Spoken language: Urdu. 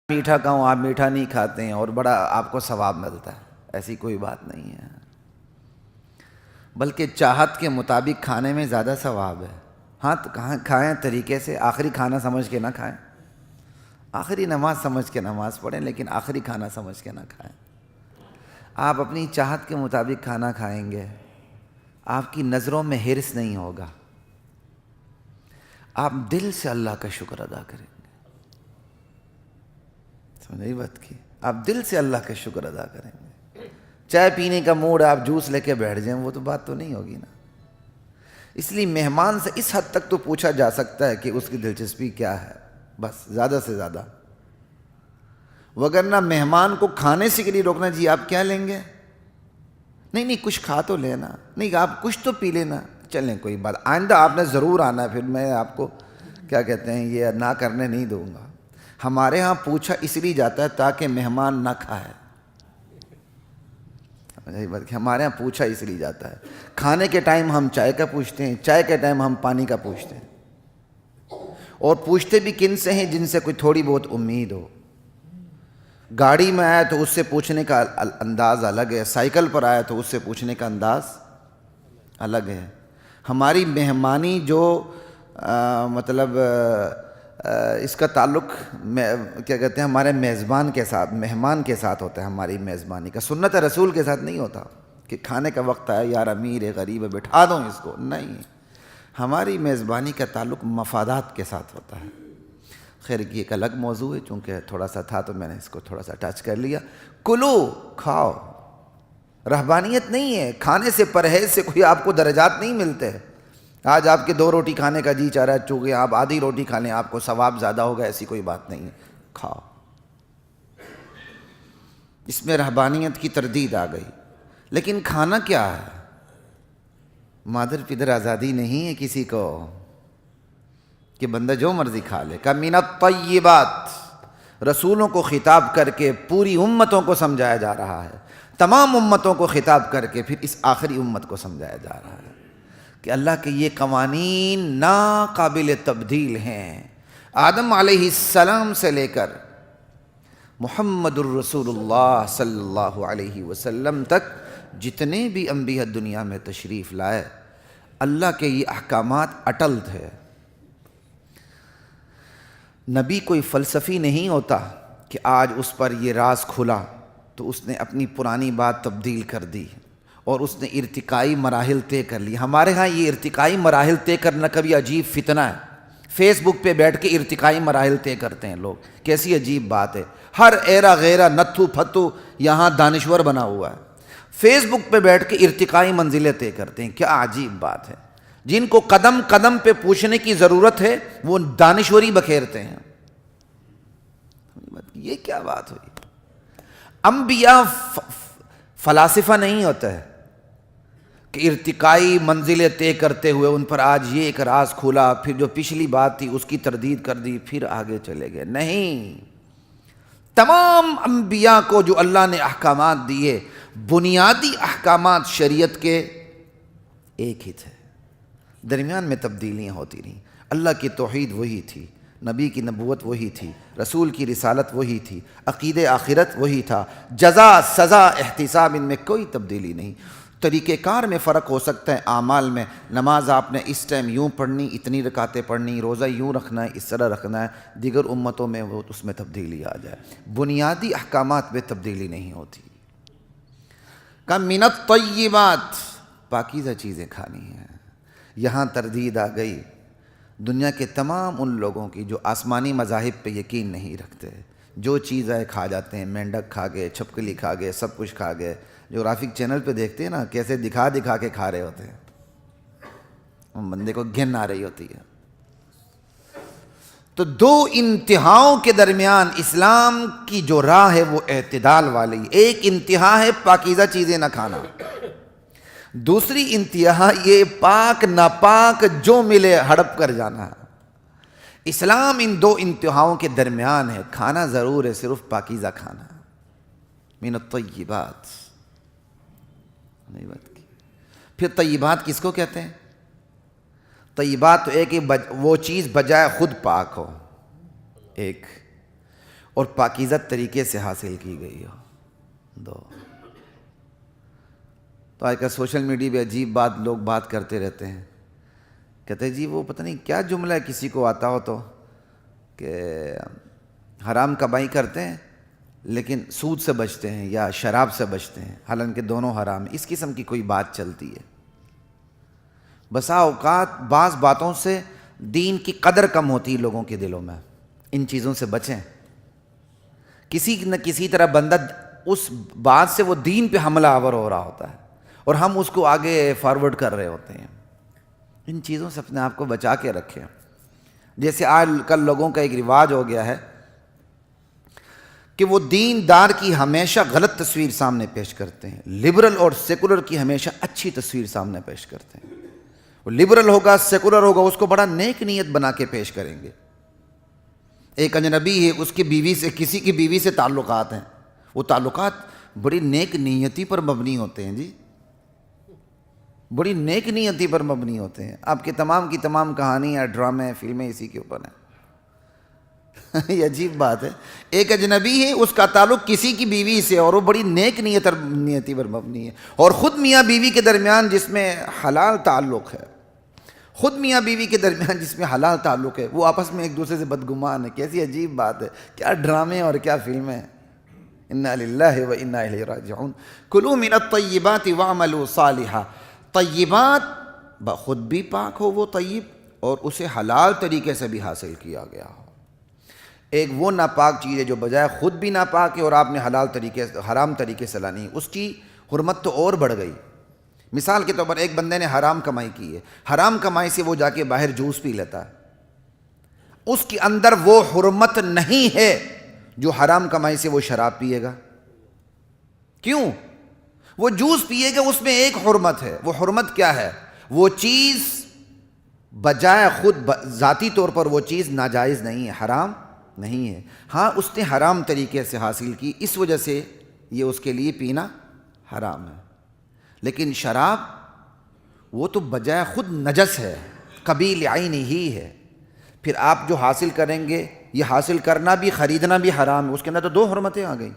میٹھا کھاؤں، آپ میٹھا نہیں کھاتے ہیں اور بڑا آپ کو ثواب ملتا ہے، ایسی کوئی بات نہیں ہے، بلکہ چاہت کے مطابق کھانے میں زیادہ ثواب ہے۔ ہاں تو کھائیں طریقے سے، آخری کھانا سمجھ کے نہ کھائیں، آخری نماز سمجھ کے نماز پڑھیں لیکن آخری کھانا سمجھ کے نہ کھائیں۔ آپ اپنی چاہت کے مطابق کھانا کھائیں گے، آپ کی نظروں میں حرص نہیں ہوگا، آپ دل سے اللہ کا شکر ادا کریں گے۔ سمجھے بات کی؟ آپ دل سے اللہ کا شکر ادا کریں گے۔ چائے پینے کا موڈ، آپ جوس لے کے بیٹھ جائیں، وہ تو بات تو نہیں ہوگی نا۔ اس لیے مہمان سے اس حد تک تو پوچھا جا سکتا ہے کہ اس کی دلچسپی کیا ہے، بس زیادہ سے زیادہ، وگرنہ مہمان کو کھانے سے کے لیے روکنا، جی آپ کیا لیں گے؟ نہیں کچھ کھا تو لینا، نہیں آپ کچھ تو پی لینا، چلیں کوئی بات، آئندہ آپ نے ضرور آنا ہے، پھر میں آپ کو کیا کہتے ہیں یہ نہ کرنے نہیں دوں گا۔ ہمارے ہاں پوچھا اس لیے جاتا ہے تاکہ مہمان نہ کھائے، ہمارے ہاں پوچھا اس لیے جاتا ہے۔ کھانے کے ٹائم ہم چائے کا پوچھتے ہیں، چائے کے ٹائم ہم پانی کا پوچھتے ہیں، اور پوچھتے بھی کن سے ہیں؟ جن سے کوئی تھوڑی بہت امید ہو۔ گاڑی میں آیا تو اس سے پوچھنے کا انداز الگ ہے، سائیکل پر آیا تو اس سے پوچھنے کا انداز الگ ہے۔ ہماری مہمانی جو مطلب اس کا تعلق کیا کہتے ہیں ہمارے میزبان کے ساتھ، مہمان کے ساتھ ہوتا ہے۔ ہماری میزبانی کا سنت رسول کے ساتھ نہیں ہوتا کہ کھانے کا وقت آیا، یار امیر ہے غریب ہے بٹھا دوں اس کو، نہیں، ہماری میزبانی کا تعلق مفادات کے ساتھ ہوتا ہے۔ خیر یہ ایک الگ موضوع ہے، چونکہ تھوڑا سا تھا تو میں نے اس کو تھوڑا سا ٹچ کر لیا۔ کلو، کھاؤ، رہبانیت نہیں ہے، کھانے سے پرہیز سے کوئی آپ کو درجات نہیں ملتے۔ آج آپ کے 2 روٹی کھانے کا جی چاہ رہا ہے، چونکہ آپ آدھی روٹی کھا لیں آپ کو ثواب زیادہ ہوگا، ایسی کوئی بات نہیں ہے، کھاؤ۔ اس میں رہبانیت کی تردید آ گئی۔ لیکن کھانا کیا ہے؟ مادر پدر آزادی نہیں ہے کسی کو کہ بندہ جو مرضی کھا لے۔ کہ من الطیبات، رسولوں کو خطاب کر کے پوری امتوں کو سمجھایا جا رہا ہے، تمام امتوں کو خطاب کر کے پھر اس آخری امت کو سمجھایا جا رہا ہے کہ اللہ کے یہ قوانین ناقابل تبدیل ہیں۔ آدم علیہ السلام سے لے کر محمد الرسول اللہ صلی اللہ علیہ وسلم تک جتنے بھی انبیاء دنیا میں تشریف لائے، اللہ کے یہ احکامات اٹل تھے۔ نبی کوئی فلسفی نہیں ہوتا کہ آج اس پر یہ راز کھلا تو اس نے اپنی پرانی بات تبدیل کر دی اور اس نے ارتقائی مراحل طے کر لی۔ ہمارے ہاں یہ ارتقائی مراحل طے کرنا کبھی عجیب فتنہ ہے۔ فیس بک پہ بیٹھ کے ارتقائی مراحل طے کرتے ہیں لوگ، کیسی عجیب بات ہے۔ ہر ایرا غیرہ نتھو پھتو یہاں دانشور بنا ہوا ہے، فیس بک پہ بیٹھ کے ارتقائی منزلیں طے کرتے ہیں، کیا عجیب بات ہے۔ جن کو قدم قدم پہ پوچھنے کی ضرورت ہے وہ دانشوری بکھیرتے ہیں، یہ کیا بات ہوئی؟ انبیاء فلاسفہ نہیں ہوتا ہے کہ ارتقائی منزلیں طے کرتے ہوئے ان پر آج یہ ایک راز کھولا، پھر جو پچھلی بات تھی اس کی تردید کر دی، پھر آگے چلے گئے۔ نہیں، تمام انبیاء کو جو اللہ نے احکامات دیے، بنیادی احکامات شریعت کے ایک ہی تھے، درمیان میں تبدیلیاں ہوتی رہیں۔ اللہ کی توحید وہی تھی، نبی کی نبوت وہی تھی، رسول کی رسالت وہی تھی، عقیدہ آخرت وہی تھا، جزا سزا احتساب ان میں کوئی تبدیلی نہیں۔ طریقہ کار میں فرق ہو سکتا ہے، اعمال میں، نماز آپ نے اس ٹائم یوں پڑھنی، اتنی رکعتیں پڑھنی، روزہ یوں رکھنا ہے، اس طرح رکھنا ہے، دیگر امتوں میں وہ اس میں تبدیلی آ جائے، بنیادی احکامات میں تبدیلی نہیں ہوتی۔ کہ من الطیبات، پاکیزہ چیزیں کھانی ہیں۔ یہاں تردید آ گئی دنیا کے تمام ان لوگوں کی جو آسمانی مذاہب پہ یقین نہیں رکھتے، جو چیز آئے کھا جاتے ہیں، مینڈک کھا گئے، چھپکلی کھا گئے، سب کچھ کھا گئے۔ جو گرافک چینل پہ دیکھتے ہیں نا کیسے دکھا دکھا کے کھا رہے ہوتے ہیں، ان بندے کو گھن آ رہی ہوتی ہے۔ تو دو انتہاؤں کے درمیان اسلام کی جو راہ ہے وہ اعتدال والی، ایک انتہا ہے پاکیزہ چیزیں نہ کھانا، دوسری انتہا یہ پاک ناپاک جو ملے ہڑپ کر جانا۔ اسلام ان دو انتہاؤں کے درمیان ہے، کھانا ضرور ہے، صرف پاکیزہ کھانا، من الطیبات۔ نہیں بات کی۔ پھر طیبات کس کو کہتے ہیں؟ طیبات تو ایک وہ چیز بجائے خود پاک ہو، ایک، اور پاکیزہ طریقے سے حاصل کی گئی ہو. دو تو آج کل سوشل میڈیا پہ عجیب بات لوگ بات کرتے رہتے ہیں. کہتے ہیں جی وہ پتہ نہیں کیا جملہ ہے کسی کو آتا ہو تو کہ حرام کمائی کرتے ہیں لیکن سود سے بچتے ہیں یا شراب سے بچتے ہیں، حالانکہ دونوں حرام ہیں. اس قسم کی کوئی بات چلتی ہے. بسا اوقات بعض باتوں سے دین کی قدر کم ہوتی ہے لوگوں کے دلوں میں. ان چیزوں سے بچیں. کسی نہ کسی طرح بندہ اس بات سے وہ دین پہ حملہ آور ہو رہا ہوتا ہے اور ہم اس کو آگے فارورڈ کر رہے ہوتے ہیں. ان چیزوں سے اپنے آپ کو بچا کے رکھیں. جیسے آج کل لوگوں کا ایک رواج ہو گیا ہے کہ وہ دیندار کی ہمیشہ غلط تصویر سامنے پیش کرتے ہیں، لبرل اور سیکولر کی ہمیشہ اچھی تصویر سامنے پیش کرتے ہیں. وہ لبرل ہوگا، سیکولر ہوگا، اس کو بڑا نیک نیت بنا کے پیش کریں گے. ایک اجنبی ہے، اس کی بیوی سے، کسی کی بیوی سے تعلقات ہیں، وہ تعلقات بڑی نیک نیتی پر مبنی ہوتے ہیں. جی بڑی نیک نیتی پر مبنی ہوتے ہیں. آپ کی تمام کہانیاں، ڈرامے، فلمیں اسی کے اوپر ہیں. یہ عجیب بات ہے. ایک اجنبی ہے، اس کا تعلق کسی کی بیوی سے اور وہ بڑی نیک نیتی پر مبنی ہے. اور خود میاں بیوی کے درمیان جس میں حلال تعلق ہے، جس میں حلال تعلق ہے، وہ آپس میں ایک دوسرے سے بدگمان ہے. کیسی عجیب بات ہے. کیا ڈرامے اور کیا فلمیں. انا للہ و انا الیہ راجعون. کلوا من الطیبات واعملوا صالحا. طیبات خود بھی پاک ہو وہ طیب، اور اسے حلال طریقے سے بھی حاصل کیا گیا ہو. ایک وہ ناپاک چیز ہے جو بجائے خود بھی ناپاک ہے اور آپ نے حرام طریقے سے لانی، اس کی حرمت تو اور بڑھ گئی. مثال کے طور پر ایک بندے نے حرام کمائی کی ہے، حرام کمائی سے وہ جا کے باہر جوس پی لیتا ہے، اس کے اندر وہ حرمت نہیں ہے جو حرام کمائی سے وہ شراب پیے گا. کیوں؟ وہ جوس پیے گا، اس میں ایک حرمت ہے. وہ حرمت کیا ہے؟ وہ چیز بجائے خود ذاتی طور پر وہ چیز ناجائز نہیں ہے، حرام نہیں ہے. ہاں اس نے حرام طریقے سے حاصل کی، اس وجہ سے یہ اس کے لیے پینا حرام ہے. لیکن شراب وہ تو بجائے خود نجس ہے، قبیح عین ہی ہے. پھر آپ جو حاصل کریں گے، یہ حاصل کرنا بھی خریدنا بھی حرام ہے. اس کے اندر تو دو حرمتیں آ گئیں.